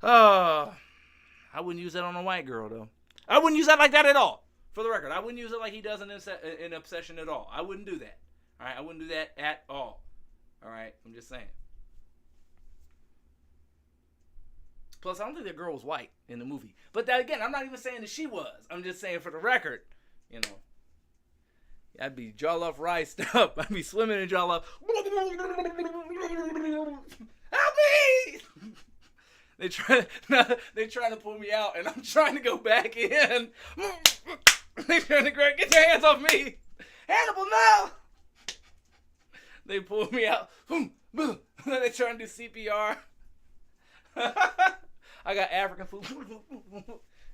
I wouldn't use that on a white girl, though. I wouldn't use that like that at all. For the record, I wouldn't use it like he does in Obsession at all. I wouldn't do that. All right, I wouldn't do that at all. All right, I'm just saying. Plus, I don't think that girl was white in the movie. But that, again, I'm not even saying that she was. I'm just saying for the record, you know. I'd be jollof riced up. I'd be swimming in jollof. Help me! They trying to pull me out, and I'm trying to go back in. They trying to get your hands off me. Hannibal, no! They pull me out. They trying to do CPR. I got African food.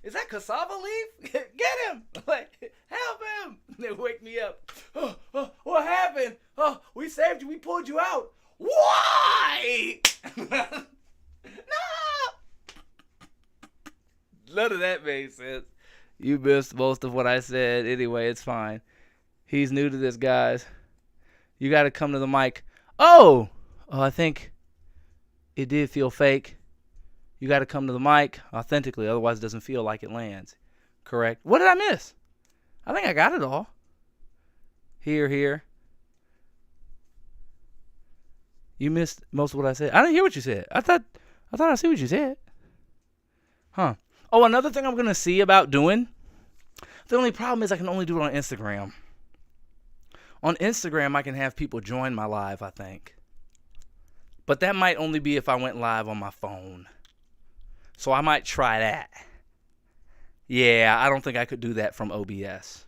Is that cassava leaf? Get him! Like, help him! They wake me up. What happened? Oh, we saved you. We pulled you out. Why? No! None of that made sense. You missed most of what I said. Anyway, it's fine. He's new to this, guys. You got to come to the mic. Oh, I think it did feel fake. You got to come to the mic authentically, otherwise it doesn't feel like it lands. Correct. What did I miss? I think I got it all. Here. You missed most of what I said. I didn't hear what you said. I thought I see what you said. Huh. Oh, another thing I'm going to see about doing. The only problem is I can only do it on Instagram. On Instagram, I can have people join my live, I think. But that might only be if I went live on my phone. So I might try that. Yeah, I don't think I could do that from OBS.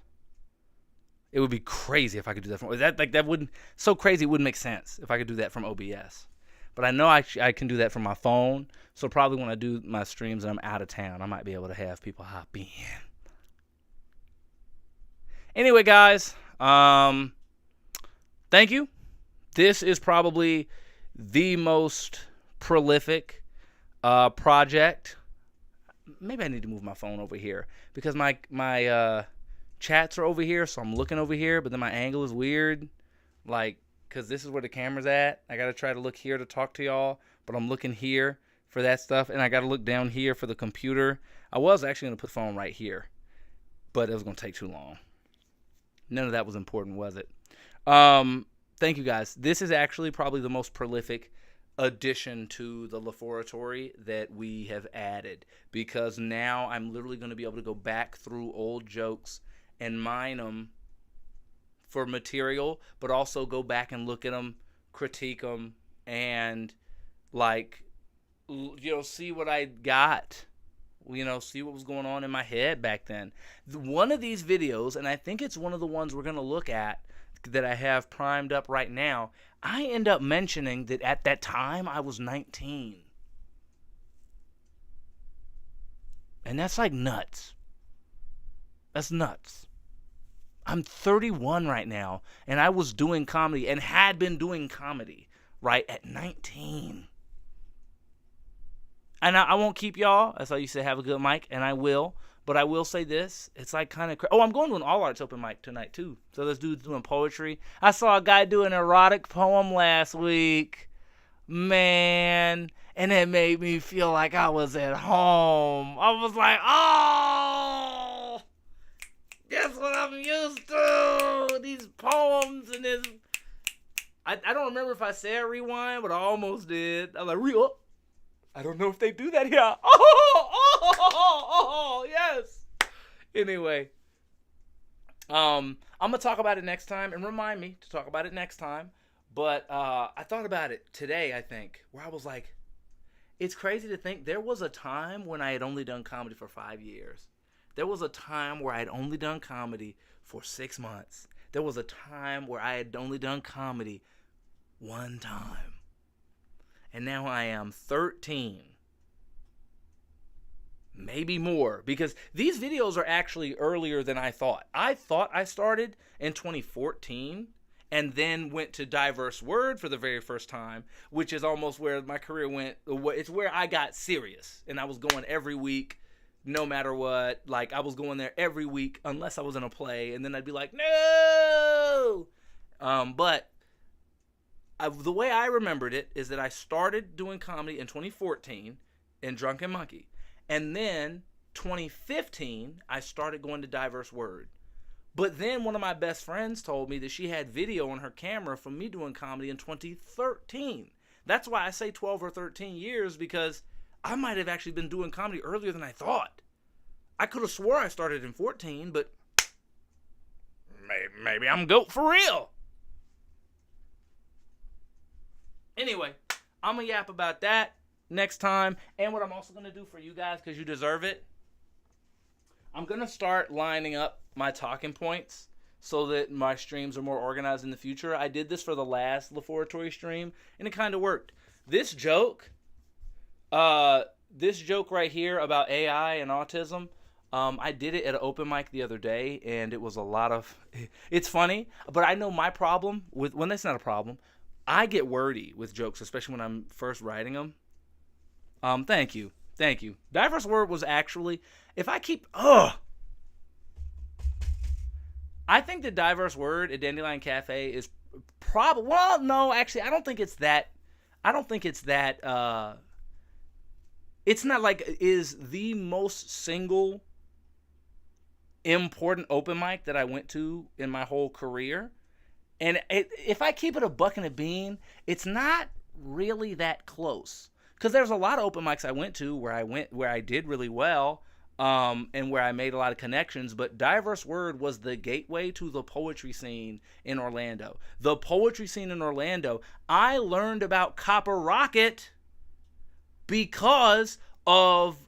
It would be crazy if I could do that from that wouldn't so crazy it wouldn't make sense if I could do that from OBS. But I know I can do that from my phone. So probably when I do my streams and I'm out of town, I might be able to have people hop in. Anyway, guys, thank you. This is probably the most prolific project. Maybe I need to move my phone over here because my chats are over here, so I'm looking over here, but then my angle is weird, like, because this is where the camera's at. I gotta try to look here to talk to y'all, but I'm looking here for that stuff, and I gotta look down here for the computer. I was actually gonna put the phone right here, but it was gonna take too long. None of that was important, was it? Thank you, guys. This is actually probably the most prolific addition to the Laforatory that we have added, because now I'm literally going to be able to go back through old jokes and mine them for material, but also go back and look at them, critique them, and like, see what I got, see what was going on in my head back then. One of these videos, and I think it's one of the ones we're going to look at that I have primed up right now, I end up mentioning that at that time I was 19. And that's like nuts. That's nuts. I'm 31 right now, and I was doing comedy and had been doing comedy, right, at 19. And I won't keep y'all. That's how you say have a good mic, and I will. But I will say this. It's like kind of I'm going to an All Arts open mic tonight, too. So this dude's doing poetry. I saw a guy do an erotic poem last week. Man. And it made me feel like I was at home. I was like, oh, that's what I'm used to. These poems and this. I don't remember if I said rewind, but I almost did. I was like, I don't know if they do that here. Oh, yes. Anyway, I'm going to talk about it next time, and remind me to talk about it next time. But I thought about it today, I think, where I was like, it's crazy to think there was a time when I had only done comedy for 5 years. There was a time where I had only done comedy for 6 months. There was a time where I had only done comedy one time. And now I am 13. Maybe more, because these videos are actually earlier than I thought. I thought I started in 2014 and then went to Diverse Word for the very first time, which is almost where my career went. It's where I got serious, and I was going every week, no matter what. Like, I was going there every week unless I was in a play, and then I'd be like, no! But the way I remembered it is that I started doing comedy in 2014, in Drunken Monkey. And then 2015, I started going to Diverse Word. But then one of my best friends told me that she had video on her camera from me doing comedy in 2013. That's why I say 12 or 13 years, because I might have actually been doing comedy earlier than I thought. I could have swore I started in 14, but maybe I'm GOAT for real. Anyway, I'm going to yap about that next time. And what I'm also going to do for you guys, because you deserve it, I'm going to start lining up my talking points so that my streams are more organized in the future. I did this for the last Laforatory stream, and it kind of worked. This joke right here about AI and autism, I did it at an open mic the other day, and it was a lot of... It's funny, but I know my problem with... Well, that's not a problem. I get wordy with jokes, especially when I'm first writing them. Thank you. Diverse Word was actually... If I keep... I think the Diverse Word at Dandelion Cafe is probably... Well, no, actually, I don't think it's that... It's not like it is the most single important open mic that I went to in my whole career. And if I keep it a buck and a bean, it's not really that close. Because there's a lot of open mics I went to where I did really well, and where I made a lot of connections. But Diverse Word was the gateway to the poetry scene in Orlando. The poetry scene in Orlando, I learned about Copper Rocket because of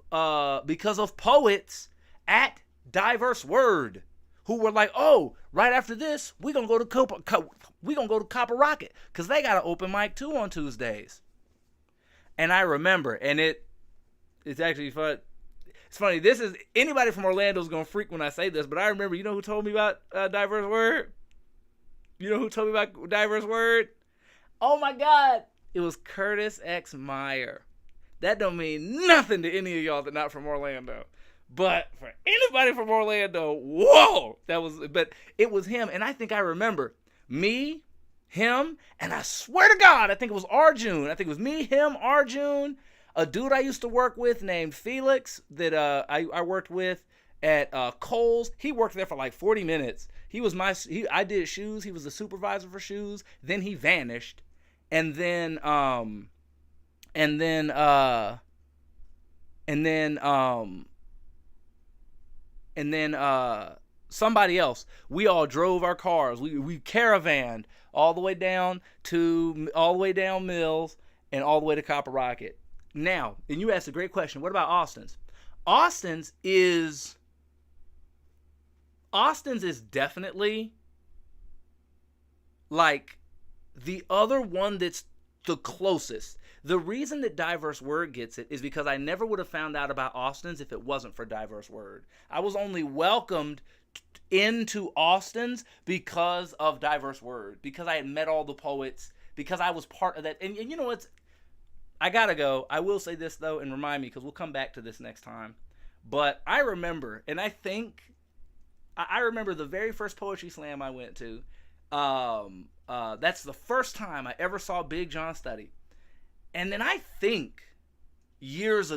poets at Diverse Word who were like, oh, right after this, we're gonna go to Copper Rocket because they got an open mic too on Tuesdays. And I remember, and it's actually fun. It's funny. This is anybody from Orlando is gonna freak when I say this, but I remember. You know who told me about Diverse Word? You know who told me about Diverse Word? Oh my God! It was Curtis X. Meyer. That don't mean nothing to any of y'all that not from Orlando. But for anybody from Orlando, whoa! But it was him, and I think I remember me, him, and I swear to God, I think it was Arjun. I think it was me, him, Arjun, a dude I used to work with named Felix that I worked with at Kohl's. He worked there for like 40 minutes. I did shoes. He was the supervisor for shoes. Then he vanished, and then somebody else. We all drove our cars. We caravanned all the way down Mills and all the way to Copper Rocket. Now, and you asked a great question. What about Austin's? Austin's is definitely like the other one that's the closest. The reason that Diverse Word gets it is because I never would have found out about Austin's if it wasn't for Diverse Word. I was only welcomed into Austin's because of Diverse Word, because I had met all the poets, because I was part of that. And you know what? I gotta go. I will say this though, and remind me, because we'll come back to this next time. But I remember, and I think I remember the very first poetry slam I went to. That's the first time I ever saw Big John Study. And then I think years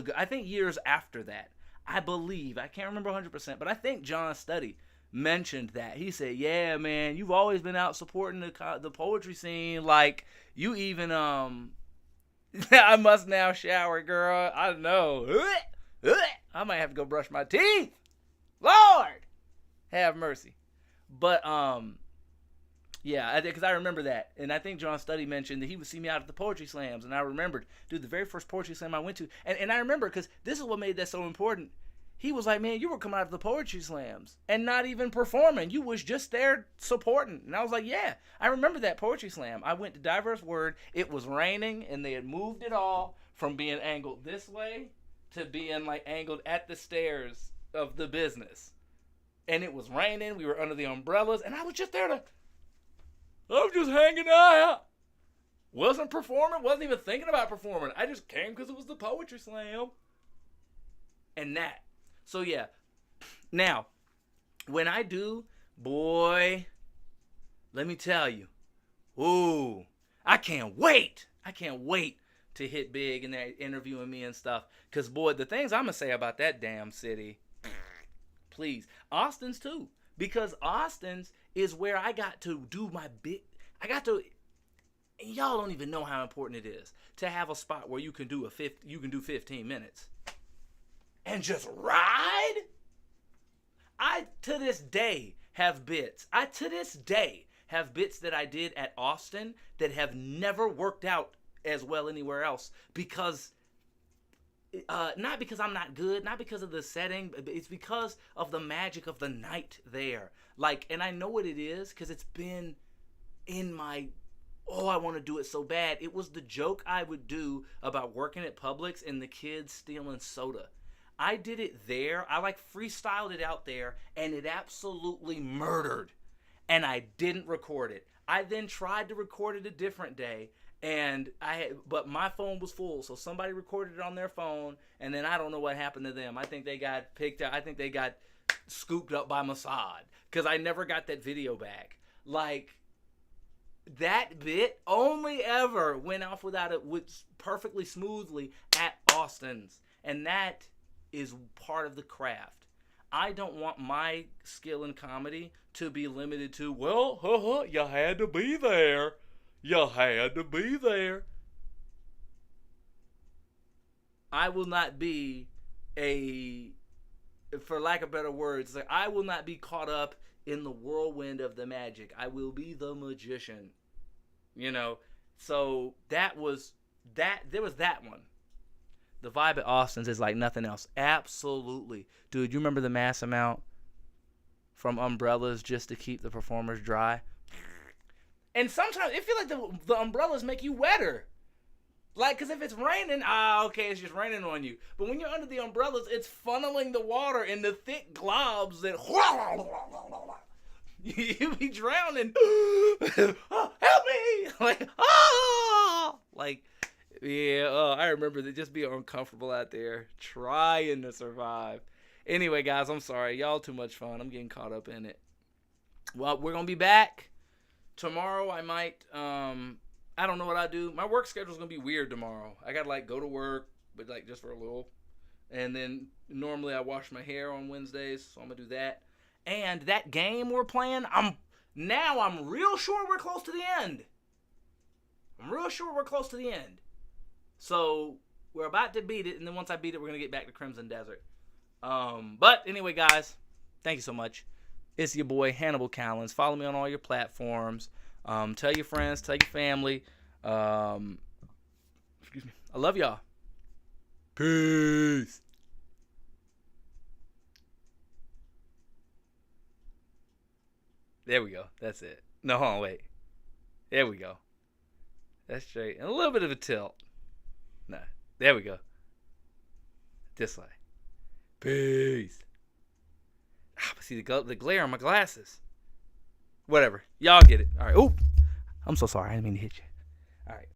after that, I believe, I can't remember 100%, but I think John Study mentioned that. He said, yeah, man, you've always been out supporting the poetry scene. Like, you even, I must now shower, girl. I don't know. I might have to go brush my teeth. Lord, have mercy. But, yeah, because I remember that. And I think John Study mentioned that he would see me out at the poetry slams. And I remembered, dude, the very first poetry slam I went to. And I remember, because this is what made that so important. He was like, man, you were coming out of the poetry slams and not even performing. You was just there supporting. And I was like, yeah, I remember that poetry slam. I went to Diverse Word. It was raining, and they had moved it all from being angled this way to being like angled at the stairs of the business. And it was raining. We were under the umbrellas. And I was just there I was just hanging out. Wasn't performing. Wasn't even thinking about performing. I just came because it was the poetry slam. And that. So, yeah. Now, when I do, boy, let me tell you. Ooh, I can't wait. I can't wait to hit big, and they're interviewing me and stuff. Because, boy, the things I'm going to say about that damn city, please. Austin's, too. Because Austin's is where I got to do my big... And y'all don't even know how important it is to have a spot where you can do 15 minutes. And just ride? I, to this day, have bits. Have bits that I did at Austin that have never worked out as well anywhere else, because not because I'm not good, not because of the setting, but it's because of the magic of the night there. Like, and I know what it is because it's been in my, I want to do it so bad. It was the joke I would do about working at Publix and the kids stealing soda. I did it there. I like freestyled it out there, and it absolutely murdered. And I didn't record it. I then tried to record it a different day, but my phone was full, so somebody recorded it on their phone, and then I don't know what happened to them. I think they got picked up. I think they got scooped up by Mossad, because I never got that video back. Like, that bit only ever went off perfectly smoothly at Austin's, and that is part of the craft. I don't want my skill in comedy to be limited to, you had to be there. You had to be there. I will not be for lack of better words, I will not be caught up in the whirlwind of the magic. I will be the magician. So there was that one. The vibe at Austin's is like nothing else. Absolutely. Dude, you remember the mass amount from umbrellas just to keep the performers dry? And sometimes it feels like the umbrellas make you wetter. Like, because if it's raining, okay, it's just raining on you. But when you're under the umbrellas, it's funneling the water in the thick globs that... You be drowning. Help me! I remember that just being uncomfortable out there, trying to survive. Anyway, guys, I'm sorry. Y'all too much fun. I'm getting caught up in it. Well, we're going to be back. Tomorrow I might, I don't know what I do. My work schedule's going to be weird tomorrow. I got to, go to work, but, just for a little. And then normally I wash my hair on Wednesdays, so I'm going to do that. And that game we're playing, I'm real sure we're close to the end. So we're about to beat it, and then once I beat it, we're going to get back to Crimson Desert. But anyway, guys, thank you so much. It's your boy, Hannibal Callens. Follow me on all your platforms. Tell your friends, tell your family. Excuse me. I love y'all. Peace. There we go. That's it. No, hold on, wait. There we go. That's straight. And a little bit of a tilt. No. There we go. This way. Peace. See the glare on my glasses. Whatever. Y'all get it. All right. Oop. I'm so sorry. I didn't mean to hit you. All right.